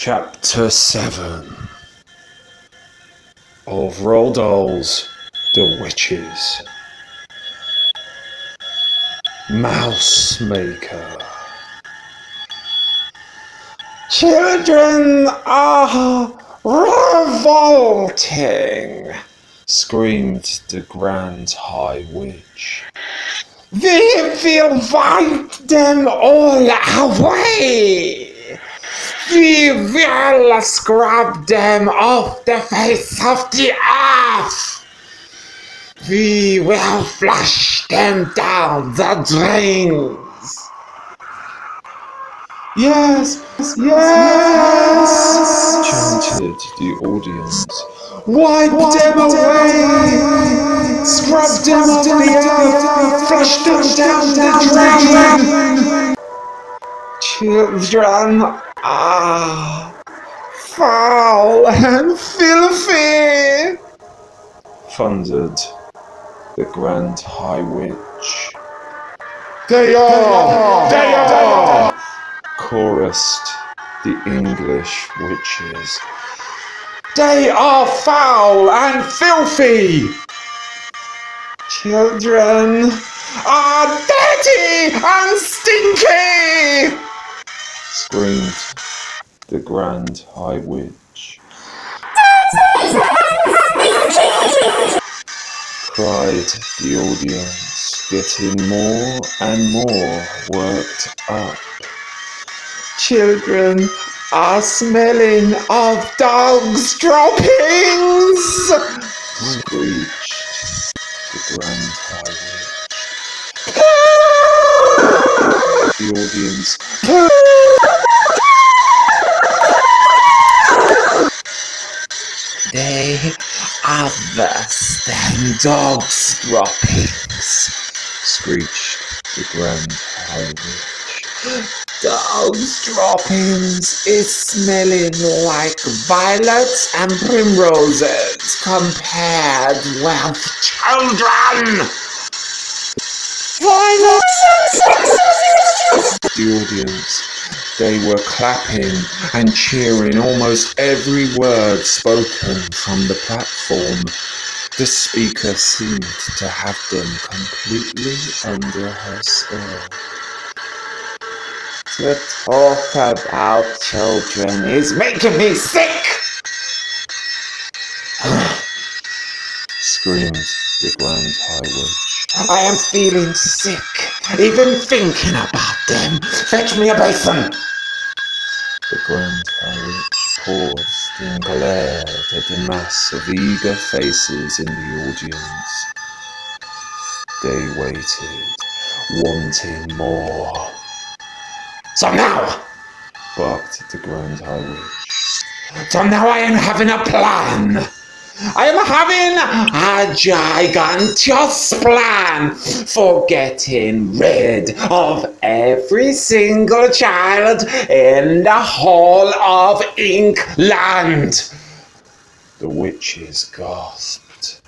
Chapter 7 of Roald Dahl's The Witches. Mouse Maker. Children are revolting, screamed the Grand High Witch. We will wipe them all away. We will scrub them off the face of the earth. We will flush them down the drains. Yes, chanted the audience. Wipe them away. Scrub them off the earth. Flush them down the drain. Children are foul and filthy, thundered the Grand High Witch. They are, chorused the English witches. They are foul and filthy. Children are dirty and stinky, screamed the Grand High Witch. Cried the audience, getting more and more worked up. Children are smelling of dogs' droppings, screeched the Grand High Witch. The audience. They are worse than dogs' droppings, screeched the Grand High Witch. Dogs' droppings is smelling like violets and primroses compared with children. The audience, they were clapping and cheering almost every word spoken from the platform. The speaker seemed to have them completely under her spell. To talk about children is making me sick! Screamed the Grand High Witch. I am feeling sick, even thinking about them. Fetch me a basin! The Grand High Witch paused and glared at the mass of eager faces in the audience. They waited, wanting more. So now, barked the Grand High Witch. So now I am having a plan. I am having a gigantic plan for getting rid of every single child in the whole of England. The witches gasped.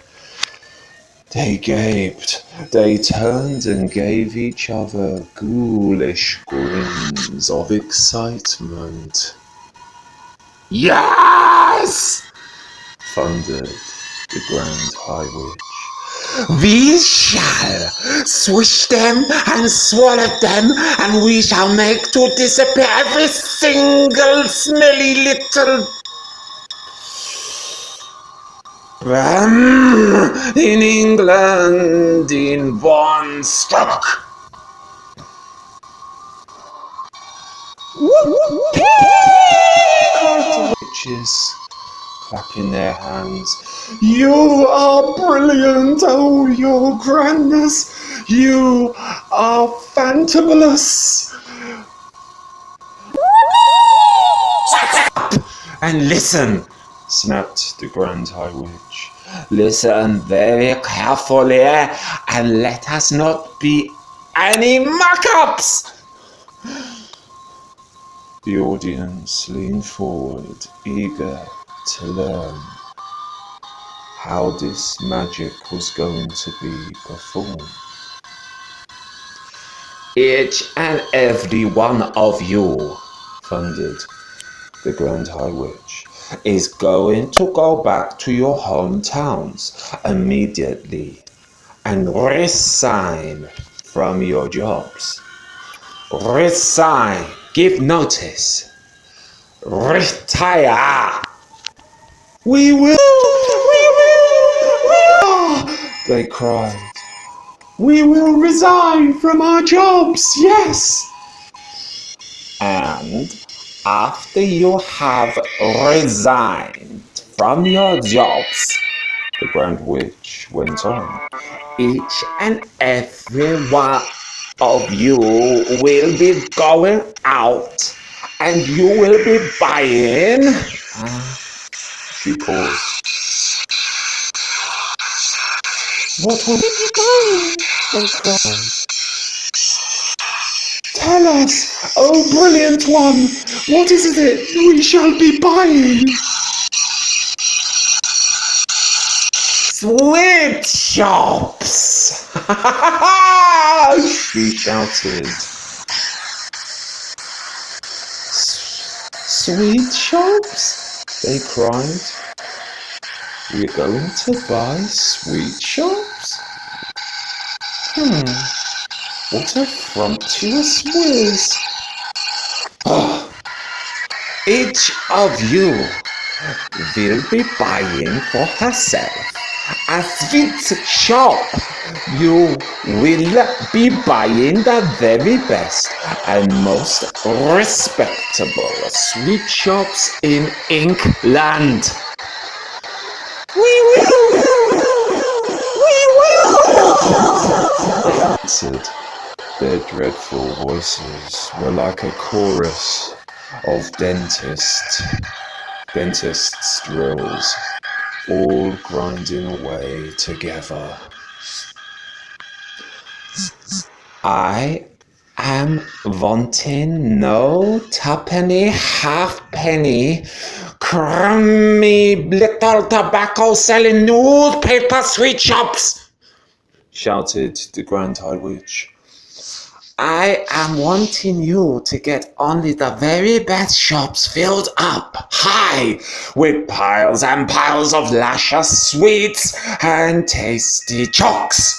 They gaped. They turned and gave each other ghoulish grins of excitement. Yes! Thundered the Grand High Witch. We shall swish them and swallow them, and we shall make to disappear every single smelly little in England in one stroke. Witches clapping their hands. You are brilliant, oh your grandness. You are fantabulous. Shut up and listen, snapped the Grand High Witch. Listen very carefully and let us not be any muck-ups. The audience leaned forward, eager to learn how this magic was going to be performed. Each and every one of you, thundered The Grand High Witch is going to go back to your hometowns immediately and resign from your jobs. Resign. Give notice. Retire. We will. They cried. We will resign from our jobs, yes. And after you have resigned from your jobs, the Grand Witch went on, each and every one of you will be going out and you will be buying. She paused. What will we be buying? They cried. Tell us, oh brilliant one, what is it we shall be buying? Sweet shops! She shouted. Sweet shops? They cried. We're going to buy sweet shops? What a frumptuous whiz. Each of you will be buying for herself a sweet shop. You will be buying the very best and most respectable sweet shops in England. We will! They answered. Their dreadful voices were like a chorus of dentists' drills, all grinding away together. I am wanting no tuppenny, halfpenny, crummy little tobacco-selling newspaper sweet shops, shouted the Grand High Witch. I am wanting you to get only the very best shops filled up high with piles and piles of luscious sweets and tasty chocks.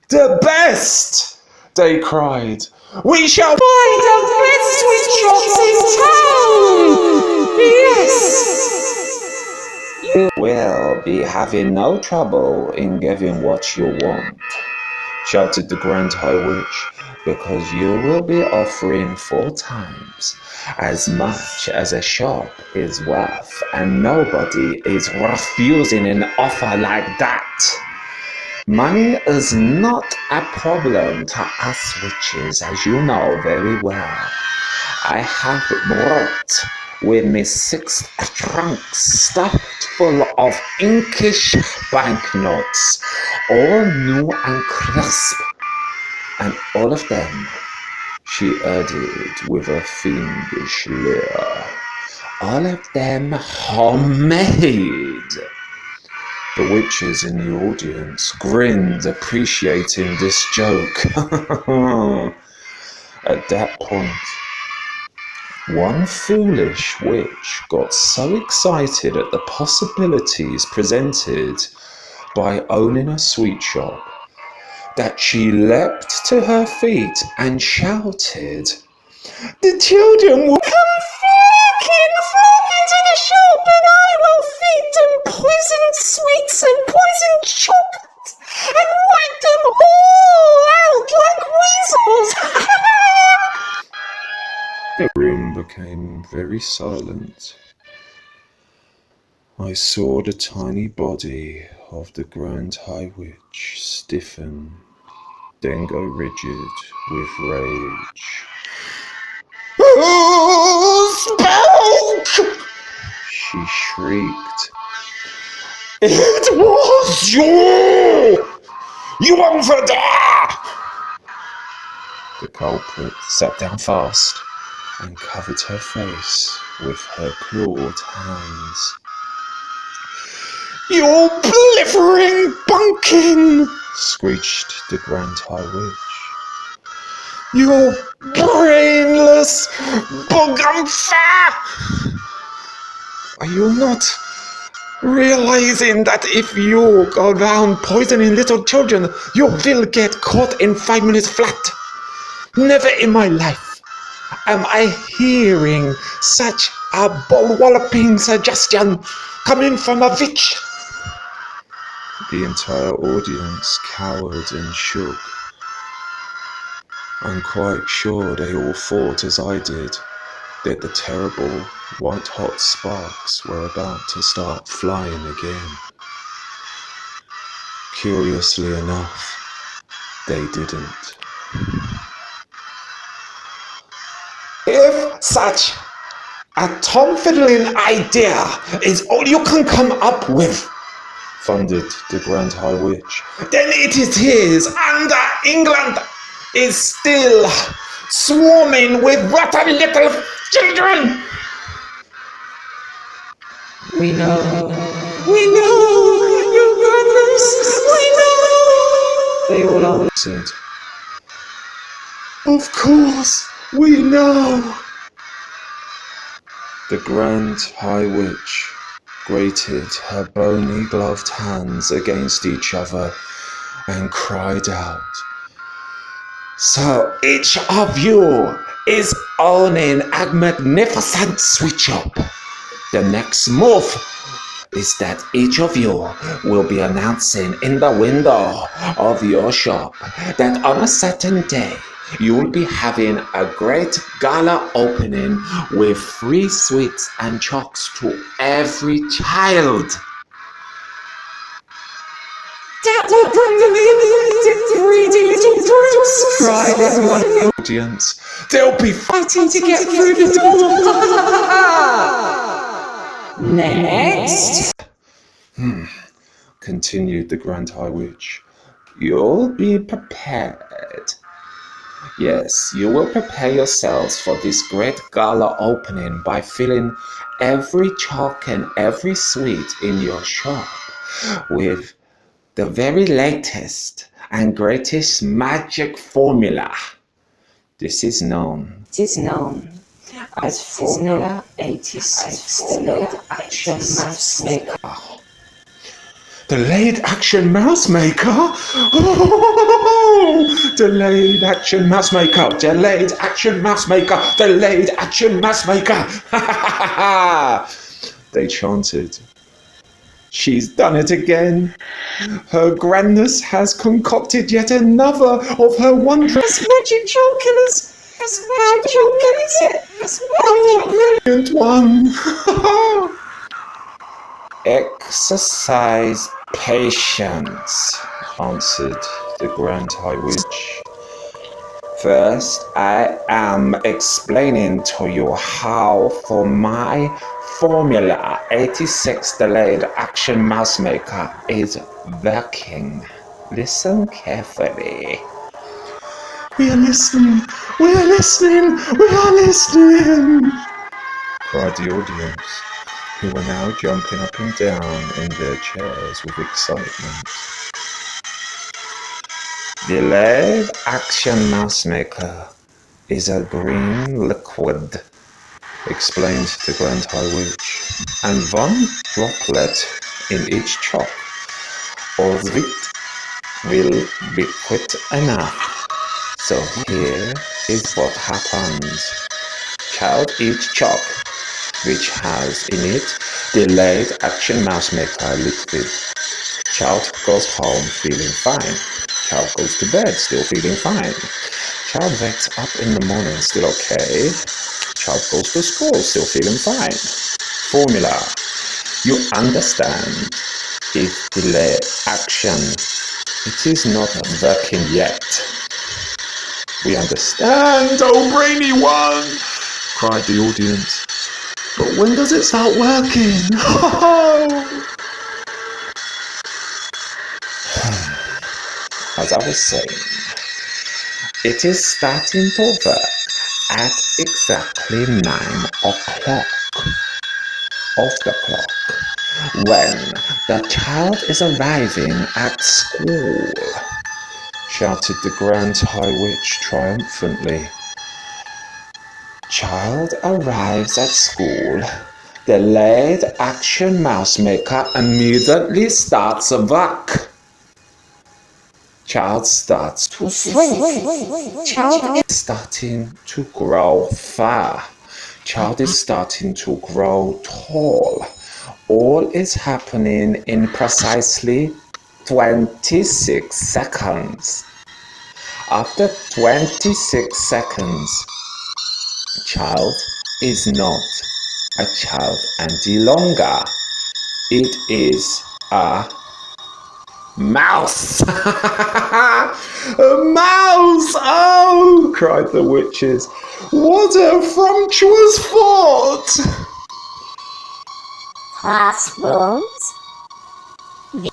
The best, they cried. We shall buy the best sweet shops in town. Yes. You will be having no trouble in getting what you want, shouted the Grand High Witch, because you will be offering 4 times as much as a shop is worth, and nobody is refusing an offer like that. Money is not a problem to us witches, as you know very well. I have brought with me 6 trunks stuffed full of inkish banknotes, all new and crisp, and all of them, she added with a fiendish leer, all of them homemade. The witches in the audience grinned, appreciating this joke. At that point, one foolish witch got so excited at the possibilities presented by owning a sweet shop that she leapt to her feet and shouted, "The children will come flocking to the shop, and I will feed them poisoned sweets and poisoned chocolates and wipe them all out like weasels." The room became very silent. I saw the tiny body of the Grand High Witch stiffen, then go rigid with rage. "Who spoke?" she shrieked. "It was you! You over there!" The culprit sat down fast and covered her face with her clawed hands. "You blithering bunkin!" screeched the Grand High Witch. You brainless bugumfa! Are you not realizing that if you go around poisoning little children, you will get caught in 5 minutes flat? Never in my life am I hearing such a ball-walloping suggestion coming from a witch. The entire audience cowered and shook. I'm quite sure they all thought, as I did, that the terrible white-hot sparks were about to start flying again. Curiously enough, they didn't. If such a tom-fiddling idea is all you can come up with, thundered the Grand High Witch, then it is, and England is still swarming with rotten little children. We know, you goodness, we know. They all answered. Of course, we know. The Grand High Witch grated her bony gloved hands against each other and cried out, "So each of you is owning a magnificent sweet shop. The next move is that each of you will be announcing in the window of your shop that on a certain day you will be having a great gala opening with free sweets and chocolates to every child." Cried everyone in the audience. They'll be fighting to get through the door. Next, continued the Grand High Witch, "you'll be prepared. Yes, you will prepare yourselves for this great gala opening by filling every chalk and every sweet in your shop with the very latest and greatest magic formula. This is known as Formula 86, Delayed Action Mouse Maker. Delayed Action Mouse Maker? Oh, Delayed Action Mouse Maker, Delayed Action Mouse Maker, Delayed Action Mouse Maker. They chanted. She's done it again. Her grandness has concocted yet another of her wondrous magic charm killers. How brilliant one. Exercise patience, answered the Grand High Witch. First, I am explaining to you how for my Formula 86 Delayed Action Mouse Maker is working. Listen carefully. We are listening, we are listening, we are listening, cried the audience, who were now jumping up and down in their chairs with excitement. Delayed Action Mouse Maker is a green liquid, explained the Grand High Witch, and one droplet in each chalk of it will be quite enough. So here is what happens. Child eats chalk, which has in it Delayed Action Mouse Maker liquid. Child goes home feeling fine. Child goes to bed still feeling fine. Child wakes up in the morning still okay. Child goes to school still feeling fine. Formula. You understand. If delay action, it is not working yet. We understand, oh brainy one, cried the audience. But when does it start working? As I was saying, it is starting to work at exactly 9 o'clock of the clock, when the child is arriving at school. shouted the Grand High Witch triumphantly. Child arrives at school. The lead action mouse maker immediately starts work. Child starts to swing. Child is starting to grow far. Child is starting to grow tall. All is happening in precisely 26 seconds. After 26 seconds, child is not a child any longer. It is a mouse! A mouse! Oh! Cried the witches. What a frumptuous thought! Classrooms?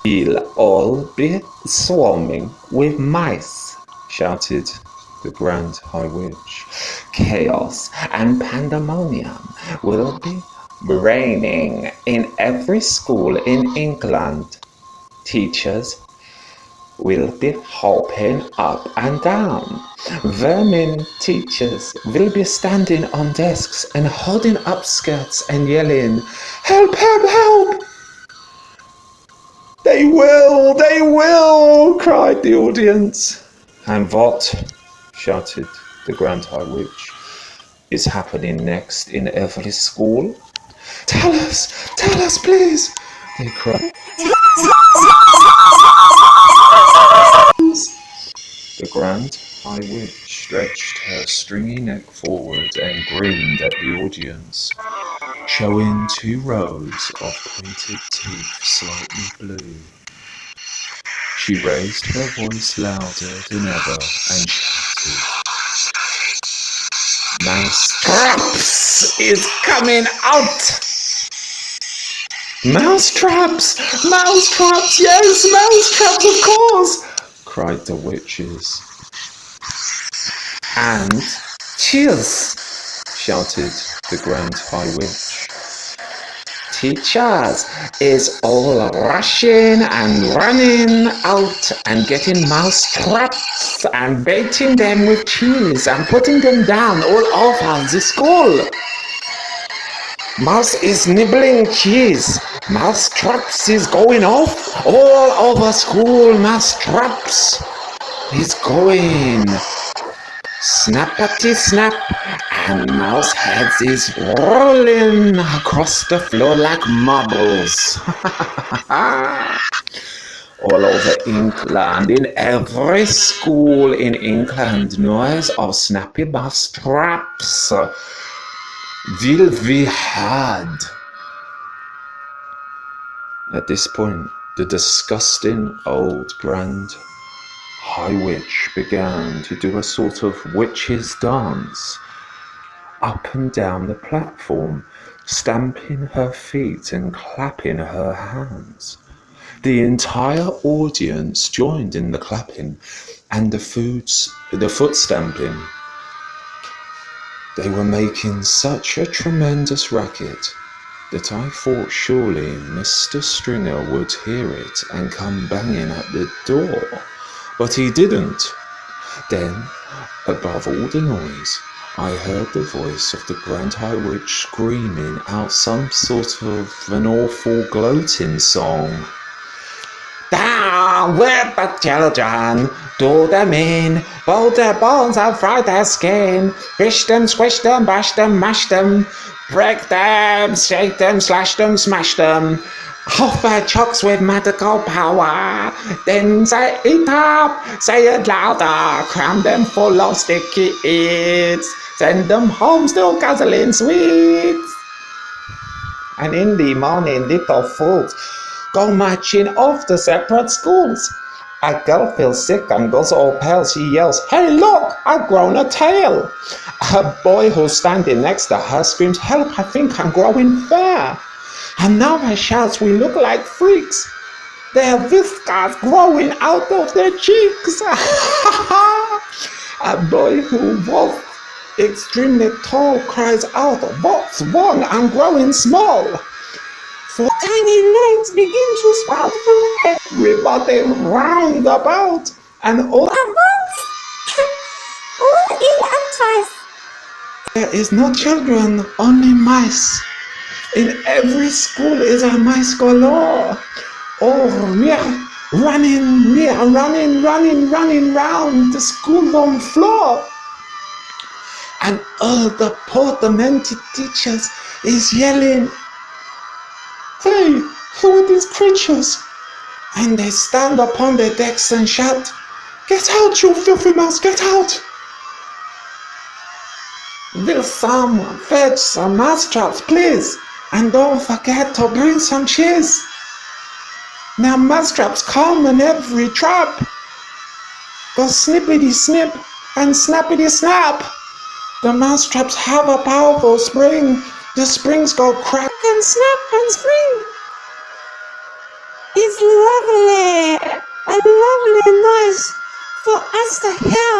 We'll all be swarming with mice, shouted the Grand High Witch. Chaos and pandemonium will be reigning in every school in England. Teachers will be hopping up and down. Vermin teachers will be standing on desks and holding up skirts and yelling, "Help, help, help!" They will, cried the audience. And what, shouted the Grand High Witch, is happening next in every school? Tell us, please, they cried. The Grand High Witch stretched her stringy neck forward and grinned at the audience, showing 2 rows of pointed teeth slightly blue. She raised her voice louder than ever and shouted, "Mousetraps is coming out!" Mousetraps! Mousetraps! Yes, mousetraps, of course! Cried the witches. And cheers! Shouted the Grand High Witch. Teachers is all rushing and running out and getting mousetraps and baiting them with cheese and putting them down all over the school. Mouse is nibbling cheese. Mousetraps is going off all over school. Mousetraps is going. Snappity snap, and mouse heads is rolling across the floor like marbles. All over England, in every school in England, noise of snappy mouse traps will be heard. At this point, the disgusting old Grand High Witch began to do a sort of witch's dance up and down the platform, stamping her feet and clapping her hands. The entire audience joined in the clapping and the foot stamping. They were making such a tremendous racket that I thought surely Mr. Stringer would hear it and come banging at the door. But he didn't. Then, above all the noise, I heard the voice of the Grand High Witch screaming out some sort of an awful gloating song. Down with the children, do them in, boil their bones and fry their skin, fish them, squish them, bash them, mash them, break them, shake them, slash them, smash them. Off their chocks with magical power, then say it up, say it louder, cram them full of sticky eats, send them home still guzzling sweets. And in the morning little fools go marching off to separate schools. A girl feels sick and goes all pale, she yells, "Hey look, I've grown a tail!" A boy who's standing next to her screams, "Help, I think I'm growing fair!" Another shouts, "We look like freaks. Their whiskers growing out of their cheeks." A boy who was extremely tall cries out, "What's wrong? I'm growing small." So tiny legs begin to sprout from everybody round about, and all in actress. there is no children, only mice. In every school is a mice galore. Oh, running round the schoolroom floor. And all the poor demented teachers is yelling, "Hey, who are these creatures?" And they stand upon their decks and shout, "Get out, you filthy mouse, get out!" Will someone fetch some mousetraps, please? And don't forget to bring some cheese. Now mousetraps come in every trap. Go snippity snip and snappity snap. The mousetraps have a powerful spring. The springs go crack and snap and spring. It's lovely and lovely noise for us to hear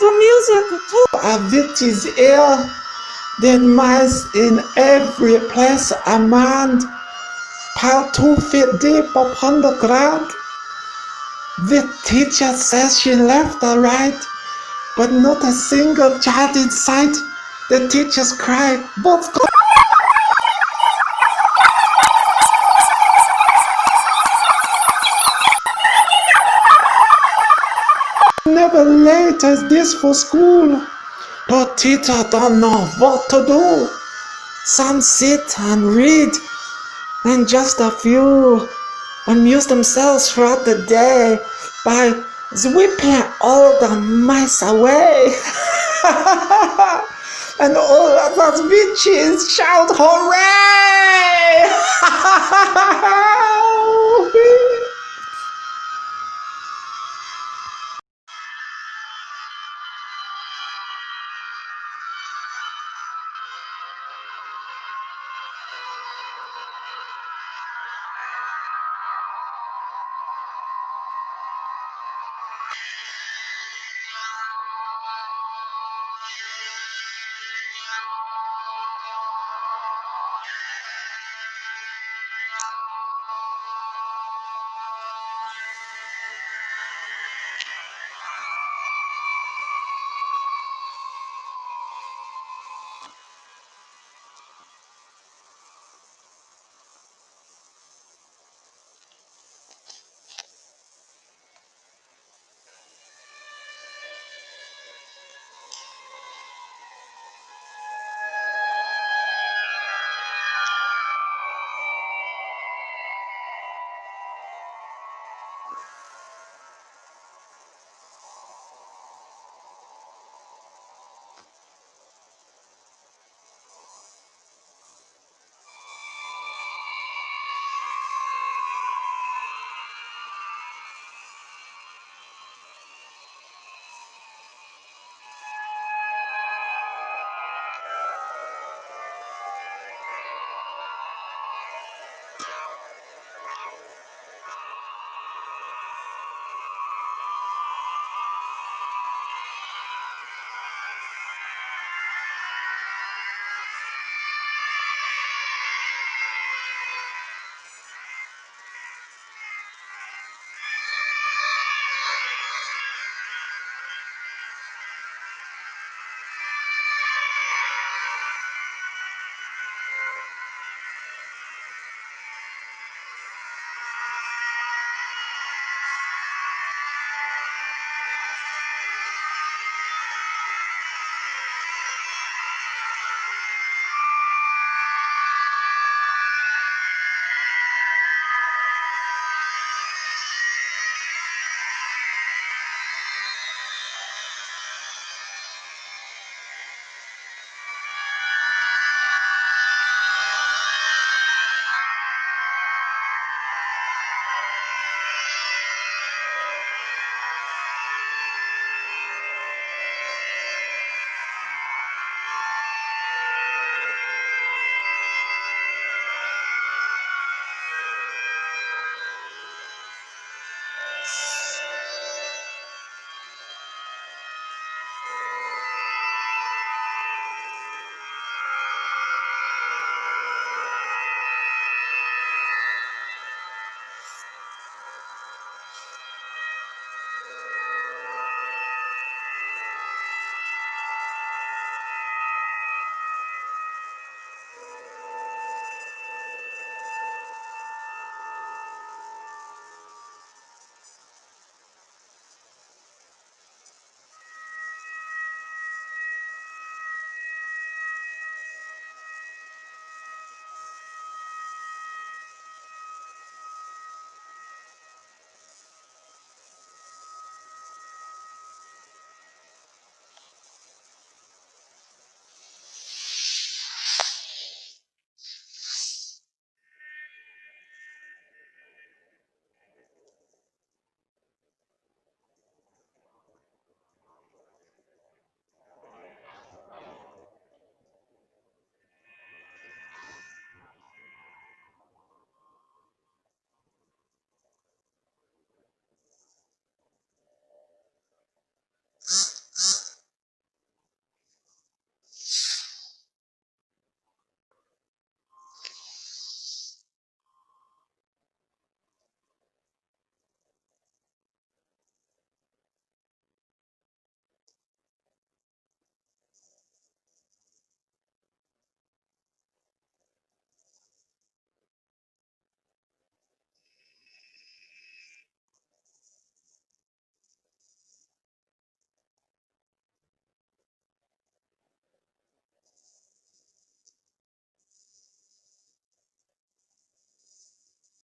the music too. Of it is ill. Dead mice in every place are manned, piled 2 feet deep upon the ground. The teacher says she left or right, but not a single child in sight. The teachers cry, "What's going on? Never late as this for school." But teacher don't know what to do. Some sit and read, and just a few amuse themselves throughout the day by whipping all the mice away. And all of us bitches shout hooray!